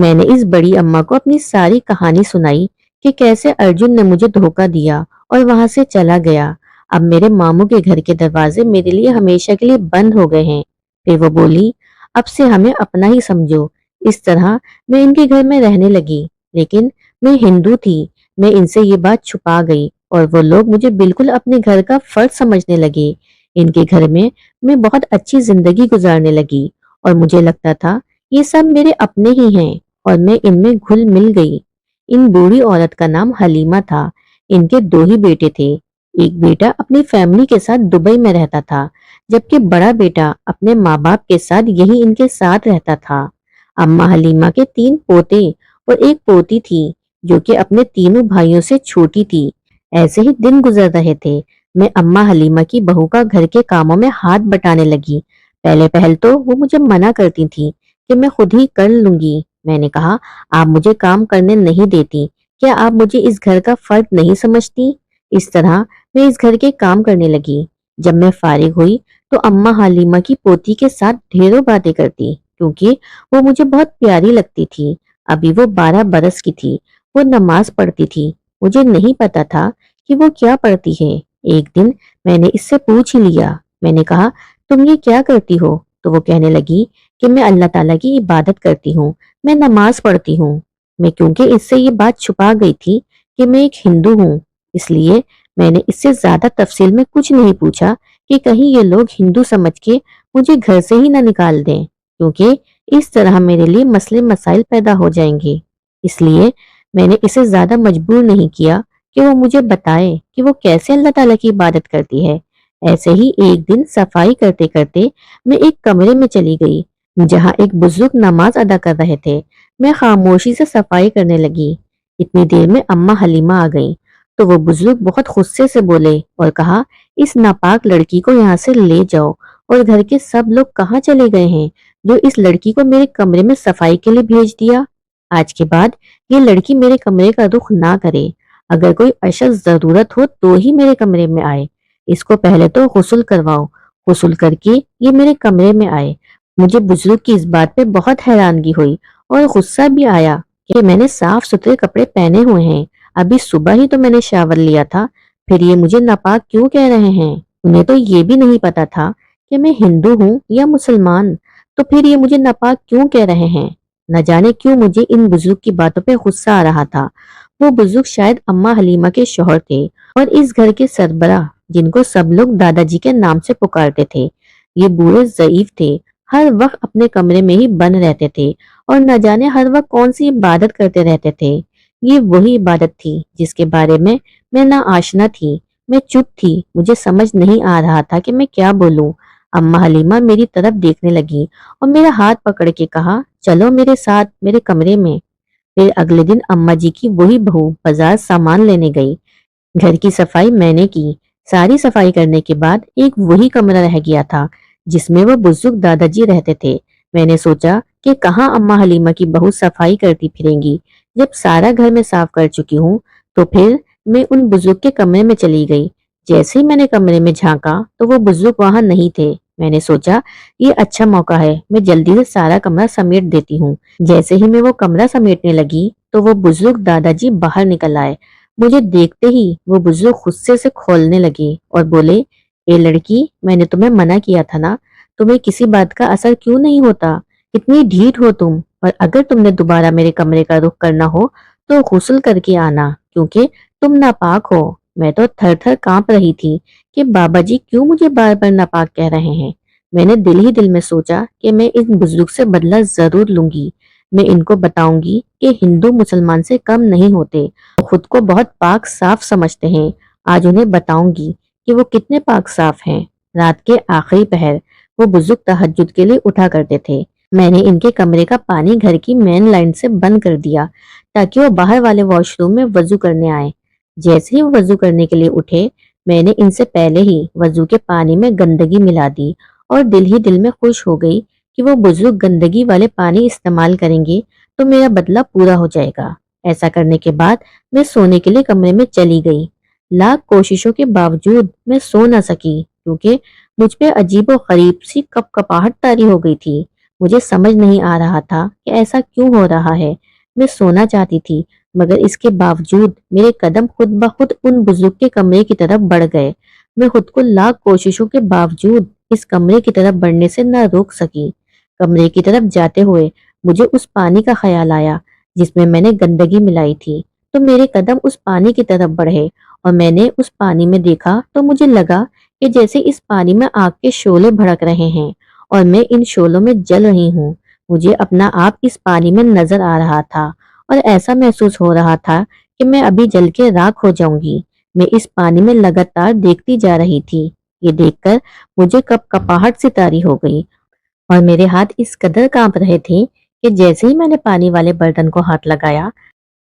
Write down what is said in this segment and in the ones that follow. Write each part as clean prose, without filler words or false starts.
میں نے اس بڑی اماں کو اپنی ساری کہانی سنائی کہ کیسے ارجن نے مجھے دھوکہ دیا اور وہاں سے چلا گیا۔ اب میرے ماموں کے گھر کے دروازے میرے لیے ہمیشہ کے لیے بند ہو گئے ہیں۔ پھر وہ بولی، اب سے ہمیں اپنا ہی سمجھو۔ اس طرح میں ان کے گھر میں رہنے لگی، لیکن میں ہندو تھی۔ میں ان سے یہ بات چھپا گئی اور وہ لوگ مجھے بالکل اپنے گھر کا فرد سمجھنے لگے۔ ان کے گھر میں بہت اچھی زندگی گزارنے لگی اور مجھے لگتا تھا یہ سب میرے اپنے ہی ہیں اور میں ان میں گھل مل گئی۔ ان بوڑھی عورت کا نام حلیمہ تھا۔ ان کے دو ہی بیٹے تھے۔ ایک بیٹا اپنی فیملی کے ساتھ دبئی میں رہتا تھا، جبکہ بڑا بیٹا اپنے ماں باپ کے ساتھ یہی ان کے ساتھ رہتا تھا۔ اماں حلیمہ کے 3 پوتے اور ایک پوتی تھی جو کہ اپنے تینوں بھائیوں سے چھوٹی تھی۔ ایسے ہی دن گزر رہے تھے۔ میں اماں حلیمہ کی بہو کا گھر کے کاموں میں ہاتھ بٹانے لگی۔ پہلے تو وہ مجھے منع کرتی تھی کہ میں خود ہی کر لوں گی۔ میں نے کہا، آپ مجھے کام کرنے نہیں دیتی، کیا آپ مجھے اس گھر کا فرد نہیں سمجھتی؟ اس طرح میں اس گھر کے کام کرنے لگی۔ جب میں فارغ ہوئی تو اماں حلیمہ کی پوتی کے ساتھ ڈھیروں باتیں کرتی، کیونکہ وہ مجھے بہت پیاری لگتی تھی۔ ابھی وہ 12 برس کی تھی۔ وہ نماز پڑھتی تھی۔ مجھے نہیں پتا تھا کہ وہ کیا پڑھتی ہے۔ ایک دن میں نے اس سے پوچھ ہی لیا۔ میں نے کہا، تم یہ کیا کرتی ہو؟ تو وہ کہنے لگی کہ میں اللہ تعالیٰ کی عبادت کرتی ہوں، میں نماز پڑھتی ہوں۔ میں کیونکہ اس سے یہ بات چھپا گئی تھی کہ میں ایک ہندو ہوں، اس لیے میں نے اس سے زیادہ تفصیل میں کچھ نہیں پوچھا کہ کہیں یہ لوگ ہندو سمجھ کے مجھے گھر سے ہی نہ نکال دیں، کیونکہ اس طرح میرے لیے مسئلے مسائل پیدا ہو جائیں گے۔ اس لیے میں نے اسے زیادہ مجبور نہیں کیا کہ وہ مجھے بتائے کہ وہ کیسے اللہ تعالیٰ کی عبادت کرتی ہے۔ ایسے ہی ایک دن صفائی کرتے کرتے میں ایک کمرے میں چلی گئی جہاں ایک بزرگ نماز ادا کر رہے تھے۔ میں خاموشی سے صفائی کرنے لگی۔ اتنی دیر میں اماں حلیمہ آ گئی تو وہ بزرگ بہت غصے سے بولے اور کہا، اس ناپاک لڑکی کو یہاں سے لے جاؤ، اور گھر کے سب لوگ کہاں چلے گئے ہیں جو اس لڑکی کو میرے کمرے میں صفائی کے لیے بھیج دیا؟ آج کے بعد یہ لڑکی میرے کمرے کا رخ نہ کرے۔ اگر کوئی اشد ضرورت ہو تو ہی میرے کمرے میں آئے۔ اس کو پہلے تو غسل کرواؤ، غسل کر کے یہ میرے کمرے میں آئے۔ مجھے بزرگ کی اس بات پہ بہت حیرانگی ہوئی اور غصہ بھی آیا کہ میں نے صاف ستھرے کپڑے پہنے ہوئے ہیں، ابھی صبح ہی تو میں نے شاور لیا تھا، پھر یہ مجھے ناپاک کیوں کہہ رہے ہیں؟ انہیں تو یہ بھی نہیں پتا تھا کہ میں ہندو ہوں یا مسلمان، تو پھر یہ مجھے ناپاک کیوں کہہ رہے ہیں؟ نہ جانے کیوں مجھے ان بزرگ کی باتوں پہ غصہ آ رہا تھا۔ وہ بزرگ شاید اماں حلیمہ کے شوہر تھے اور اس گھر کے سربراہ، جن کو سب لوگ دادا جی کے نام سے پکارتے تھے۔ یہ بوڑھے ضعیف تھے، ہر وقت اپنے کمرے میں ہی بند رہتے تھے اور نہ جانے ہر وقت کون سی عبادت کرتے رہتے تھے۔ یہ وہی عبادت تھی جس کے بارے میں نہ آشنا تھی۔ میں چپ تھی، مجھے سمجھ نہیں آ رہا تھا کہ میں کیا بولوں۔ اماں حلیمہ میری طرف دیکھنے لگی اور میرا ہاتھ پکڑ کے کہا، چلو میرے ساتھ میرے کمرے میں۔ پھر اگلے دن اماں جی کی وہی بہو بازار سامان لینے گئی۔ گھر کی صفائی میں نے کی۔ ساری صفائی کرنے کے بعد ایک وہی کمرہ رہ گیا تھا جس میں وہ بزرگ دادا جی رہتے تھے۔ میں نے سوچا کہ کہاں اماں حلیمہ کی بہو صفائی کرتی پھریں گی، جب سارا گھر میں صاف کر چکی ہوں۔ تو پھر میں ان بزرگ کے کمرے میں چلی گئی۔ جیسے ہی میں نے کمرے میں جھانکا تو وہ بزرگ وہاں نہیں تھے۔ میں نے سوچا یہ اچھا موقع ہے، میں جلدی سے سارا کمرہ سمیٹ دیتی ہوں۔ جیسے ہی میں وہ کمرہ سمیٹنے لگی تو وہ بزرگ دادا جی باہر نکل آئے۔ مجھے دیکھتے ہی وہ بزرگ غصے سے کھولنے لگے اور بولے، اے لڑکی، میں نے تمہیں منع کیا تھا نا، تمہیں کسی بات کا اثر کیوں نہیں ہوتا؟ کتنی ڈھیٹ ہو تم، اور اگر تم نے دوبارہ میرے کمرے کا رخ کرنا ہو تو غسل کر کے آنا، کیونکہ تم ناپاک ہو۔ میں تو تھر تھر کانپ رہی تھی کہ بابا جی کیوں مجھے بار بار ناپاک کہہ رہے ہیں۔ میں نے دل ہی دل میں سوچا کہ میں ان بزرگ سے بدلہ ضرور لوں گی۔ میں ان کو بتاؤں گی کہ ہندو مسلمان سے کم نہیں ہوتے، وہ خود کو بہت پاک صاف سمجھتے ہیں۔ آج انہیں بتاؤں گی کہ وہ کتنے پاک صاف ہیں۔ رات کے آخری پہر وہ بزرگ تہجد کے لیے اٹھا کرتے تھے۔ میں نے ان کے کمرے کا پانی گھر کی مین لائن سے بند کر دیا تاکہ وہ باہر والے واش روم میں وضو کرنے آئے۔ جیسے ہی وہ وضو کرنے کے لیے اٹھے، میں نے ان سے پہلے ہی وضو کے پانی میں گندگی ملا دی اور دل ہی دل میں خوش ہو گئی کہ وہ بزرگ گندگی والے پانی استعمال کریں گے تو میرا بدلہ پورا ہو جائے گا۔ ایسا کرنے کے بعد میں سونے کے لیے کمرے میں چلی گئی۔ لاکھ کوششوں کے باوجود میں سو نہ سکی کیونکہ مجھ پہ عجیب و غریب سی کپاہٹ طاری ہو گئی تھی۔ مجھے سمجھ نہیں آ رہا تھا کہ ایسا کیوں ہو رہا ہے۔ میں سونا چاہتی تھی، مگر اس کے باوجود میرے قدم خود بخود ان بزرگ کے کمرے کی طرف بڑھ گئے۔ میں خود کو لاکھ کوششوں کے باوجود اس کمرے کی طرف بڑھنے سے نہ روک سکی۔ کمرے کی طرف جاتے ہوئے مجھے اس پانی کا خیال آیا جس میں نے گندگی ملائی تھی، تو میرے قدم اس پانی کی طرف بڑھے اور میں نے اس پانی میں دیکھا تو مجھے لگا کہ جیسے اس پانی میں آگ کے شعلے بھڑک رہے ہیں اور میں ان شعلوں میں جل رہی ہوں۔ مجھے اپنا آپ اس پانی میں نظر آ رہا تھا اور ایسا محسوس ہو رہا تھا کہ میں ابھی جل کے راکھ ہو جاؤں گی۔ میں اس پانی میں لگاتار دیکھتی جا رہی تھی۔ یہ دیکھ کر مجھے کپ کپاہٹ سی طاری ہو گئی اور میرے ہاتھ اس قدر کانپ رہے تھے کہ جیسے ہی میں نے پانی والے برتن کو ہاتھ لگایا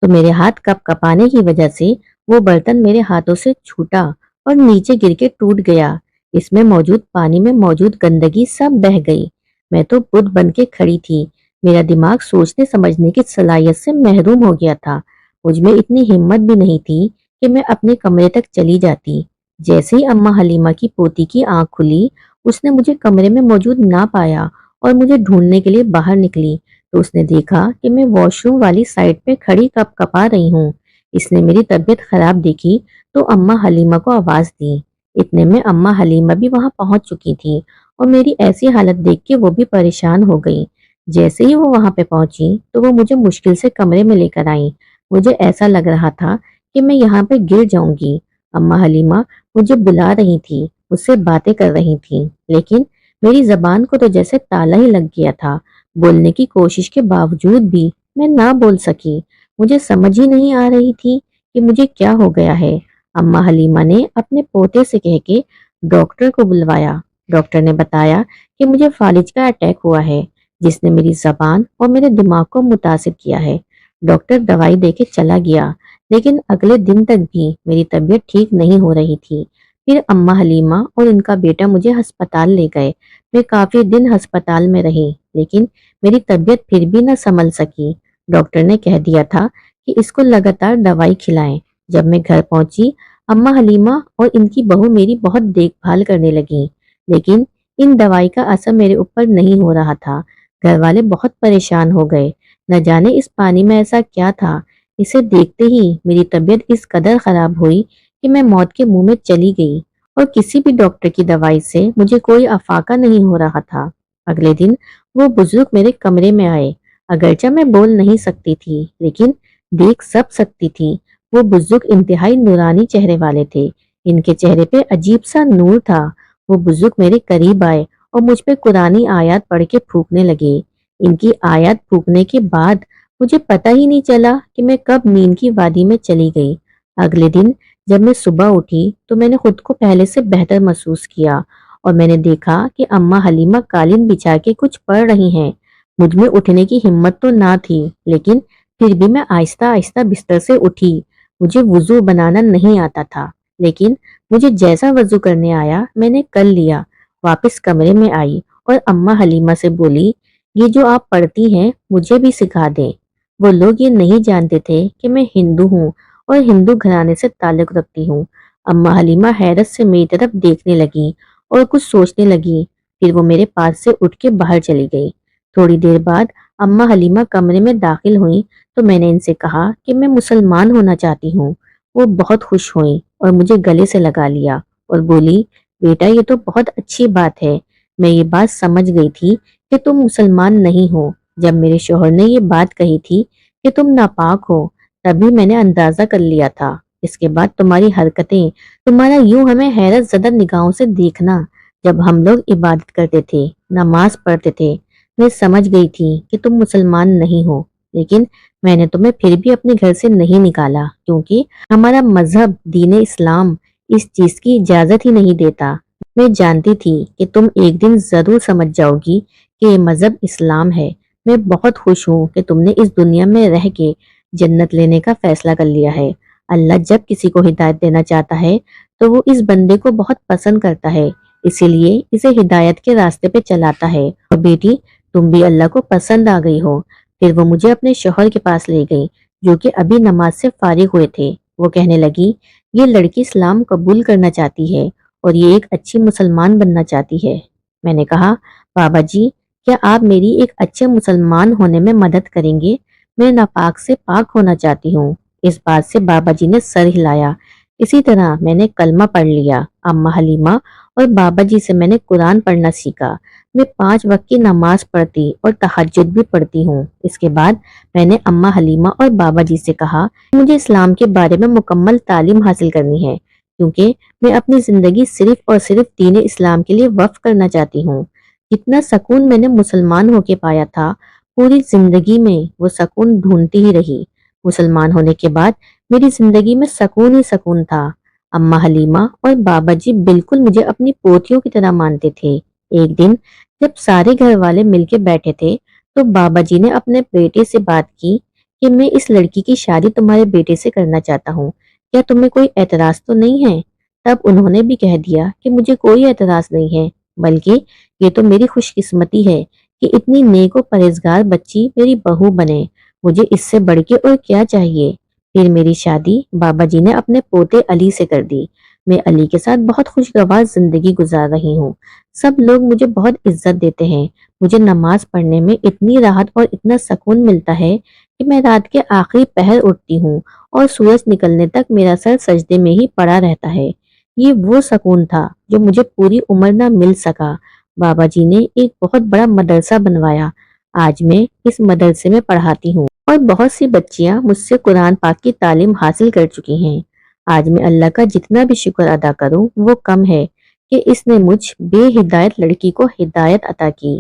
تو میرے ہاتھ کپ کپانے کی وجہ سے وہ برتن میرے ہاتھوں سے چھوٹا اور نیچے گر کے ٹوٹ گیا۔ اس میں موجود پانی میں موجود گندگی سب بہہ گئی۔ میں تو بت بن کے کھڑی تھی۔ میرا دماغ سوچنے سمجھنے کی صلاحیت سے محروم ہو گیا تھا۔ مجھ میں اتنی ہمت بھی نہیں تھی کہ میں اپنے کمرے تک چلی جاتی۔ جیسے ہی اماں حلیمہ کی پوتی کی آنکھ کھلی، اس نے مجھے کمرے میں موجود نہ پایا اور مجھے ڈھونڈنے کے لیے باہر نکلی تو اس نے دیکھا کہ میں واش روم والی سائڈ پہ کھڑی کپ کپا رہی ہوں۔ اس نے میری طبیعت خراب دیکھی تو اماں حلیمہ کو آواز دی۔ اتنے میں اماں حلیمہ بھی وہاں پہنچ چکی تھی اور میری ایسی حالت دیکھ کے وہ بھی پریشان ہو گئی۔ جیسے ہی وہ وہاں پہ پہنچی تو وہ مجھے مشکل سے کمرے میں لے کر آئیں۔ مجھے ایسا لگ رہا تھا کہ میں یہاں پہ گر جاؤں گی۔ اماں حلیمہ مجھے بلا رہی تھی، مجھ سے باتیں کر رہی تھی، لیکن میری زبان کو تو جیسے تالا ہی لگ گیا تھا۔ بولنے کی کوشش کے باوجود بھی میں نہ بول سکی۔ مجھے سمجھ ہی نہیں آ رہی تھی کہ مجھے کیا ہو گیا ہے۔ اماں حلیمہ نے اپنے پوتے سے کہہ کے ڈاکٹر کو بلوایا۔ ڈاکٹر نے بتایا کہ مجھے فالج کا اٹیک ہوا ہے جس نے میری زبان اور میرے دماغ کو متاثر کیا ہے۔ ڈاکٹر دوائی دے کے چلا گیا، لیکن اگلے دن تک بھی میری طبیعت ٹھیک نہیں ہو رہی تھی۔ پھر اماں حلیمہ اور ان کا بیٹا مجھے ہسپتال لے گئے۔ میں کافی دن ہسپتال میں رہی، لیکن میری طبیعت پھر بھی نہ سنبھل سکی۔ ڈاکٹر نے کہہ دیا تھا کہ اس کو لگاتار دوائی کھلائیں۔ جب میں گھر پہنچی، اماں حلیمہ اور ان کی بہو میری بہت دیکھ بھال کرنے لگی، لیکن ان دوائی کا اثر میرے اوپر نہیں ہو رہا تھا۔ گھر والے بہت پریشان ہو گئے۔ نہ جانے اس پانی میں ایسا کیا تھا۔ اسے دیکھتے ہی میری طبیعت اس قدر خراب ہوئی کہ میں موت کے منہ میں چلی گئی اور کسی بھی ڈاکٹر کی دوائی سے مجھے کوئی افاقہ نہیں ہو رہا تھا۔ اگلے دن وہ بزرگ میرے کمرے میں آئے۔ اگرچہ میں بول نہیں سکتی تھی، لیکن دیکھ سب سکتی تھی۔ وہ بزرگ انتہائی نورانی چہرے والے تھے۔ ان کے چہرے پہ عجیب سا نور تھا۔ وہ بزرگ میرے قریب آئے اور مجھ پہ قرآنی آیات پڑھ کے پھونکنے لگے۔ ان کی آیات پھونکنے کے بعد مجھے پتہ ہی نہیں چلا کہ میں کب نیند کی وادی میں چلی گئی۔ اگلے دن جب میں صبح اٹھی تو میں نے خود کو پہلے سے بہتر محسوس کیا اور میں نے دیکھا کہ اماں حلیمہ قالین بچھا کے کچھ پڑھ رہی ہیں۔ مجھ میں اٹھنے کی ہمت تو نہ تھی، لیکن پھر بھی میں آہستہ آہستہ بستر سے اٹھی۔ مجھے وضو بنانا نہیں آتا تھا، لیکن مجھے جیسا وضو کرنے آیا میں نے کر لیا۔ واپس کمرے میں آئی اور اماں حلیمہ سے بولی، یہ جو آپ پڑھتی ہیں مجھے بھی سکھا دیں۔ وہ لوگ یہ نہیں جانتے تھے کہ میں ہندو ہوں اور ہندو گھرانے سے تعلق رکھتی ہوں۔ اماں حلیمہ حیرت سے میری طرف دیکھنے لگی اور کچھ سوچنے لگی، پھر وہ میرے پاس سے اٹھ کے باہر چلی گئی۔ تھوڑی دیر بعد اماں حلیمہ کمرے میں داخل ہوئیں تو میں نے ان سے کہا کہ میں مسلمان ہونا چاہتی ہوں۔ وہ بہت خوش ہوئیں اور مجھے گلے سے لگا لیا اور بولی، بیٹا یہ تو بہت اچھی بات ہے۔ میں یہ بات سمجھ گئی تھی کہ تم مسلمان نہیں ہو۔ جب میرے شوہر نے یہ بات کہی تھی کہ تم ناپاک ہو، تبھی میں نے اندازہ کر لیا تھا۔ اس کے بعد تمہاری حرکتیں، تمہارا یوں ہمیں حیرت زدہ نگاہوں سے دیکھنا جب ہم لوگ عبادت کرتے تھے، نماز پڑھتے تھے، میں سمجھ گئی تھی کہ تم مسلمان نہیں ہو، لیکن میں نے تمہیں پھر بھی اپنے گھر سے نہیں نکالا کیونکہ ہمارا مذہب دین اسلام اس چیز کی اجازت ہی نہیں دیتا۔ میں جانتی تھی کہ تم ایک دن ضرور سمجھ جاؤ گی کہ یہ مذہب اسلام ہے۔ میں بہت خوش ہوں کہ تم نے اس دنیا میں رہ کے جنت لینے کا فیصلہ کر لیا ہے۔ اللہ جب کسی کو ہدایت دینا چاہتا ہے تو وہ اس بندے کو بہت پسند کرتا ہے، اسی لیے اسے ہدایت کے راستے پہ چلاتا ہے۔ اور بیٹی، تم بھی اللہ کو پسند آ گئی ہو۔ پھر وہ مجھے اپنے شوہر کے پاس لے گئی جو کہ ابھی نماز سے فارغ ہوئے تھے۔ وہ کہنے لگی، یہ لڑکی اسلام قبول کرنا چاہتی ہے اور یہ ایک اچھی مسلمان بننا چاہتی ہے۔ میں نے کہا، بابا جی کیا آپ میری ایک اچھے مسلمان ہونے میں مدد کریں گے؟ میں ناپاک سے پاک ہونا چاہتی ہوں۔ اس بات سے بابا جی نے سر ہلایا۔ اسی طرح میں نے کلمہ پڑھ لیا۔ اماں حلیمہ اور بابا جی سے میں نے قرآن پڑھنا سیکھا۔ میں 5 وقت کی نماز پڑھتی اور تہجد بھی پڑھتی ہوں۔ اس کے بعد میں نے اماں حلیمہ اور بابا جی سے کہا کہ مجھے اسلام کے بارے میں مکمل تعلیم حاصل کرنی ہے، کیونکہ میں اپنی زندگی صرف اور صرف دین اسلام کے لیے وقف کرنا چاہتی ہوں۔ جتنا سکون میں نے مسلمان ہو کے پایا تھا، پوری زندگی میں وہ سکون ڈھونڈتی ہی رہی۔ مسلمان ہونے کے بعد میری زندگی میں سکون ہی سکون تھا۔ اماں حلیمہ اور بابا جی بالکل مجھے اپنی پوتیوں کی طرح مانتے تھے۔ ایک دن جب سارے گھر والے مل کے بیٹھے تھے تو بابا جی نے اپنے بیٹے سے بات کی کہ میں اس لڑکی کی شادی تمہارے بیٹے سے کرنا چاہتا ہوں، کیا تمہیں کوئی اعتراض تو نہیں ہے؟ تب انہوں نے بھی کہہ دیا کہ مجھے کوئی اعتراض نہیں ہے، بلکہ یہ تو میری خوش قسمتی ہے کہ اتنی نیک و پرہیزگار بچی میری بہو بنے۔ مجھے اس سے بڑھ کے اور کیا چاہیے؟ پھر میری شادی بابا جی نے اپنے پوتے علی سے کر دی۔ میں علی کے ساتھ بہت خوشگوار زندگی گزار رہی ہوں۔ سب لوگ مجھے بہت عزت دیتے ہیں۔ مجھے نماز پڑھنے میں اتنی راحت اور اتنا سکون ملتا ہے کہ میں رات کے آخری پہر اٹھتی ہوں اور سورج نکلنے تک میرا سر سجدے میں ہی پڑا رہتا ہے۔ یہ وہ سکون تھا جو مجھے پوری عمر نہ مل سکا۔ بابا جی نے ایک بہت بڑا مدرسہ بنوایا۔ آج میں اس مدرسے میں پڑھاتی ہوں اور بہت سی بچیاں مجھ سے قرآن پاک کی تعلیم حاصل کر چکی ہیں۔ آج میں اللہ کا جتنا بھی شکر ادا کروں وہ کم ہے کہ اس نے مجھ بے ہدایت لڑکی کو ہدایت عطا کی۔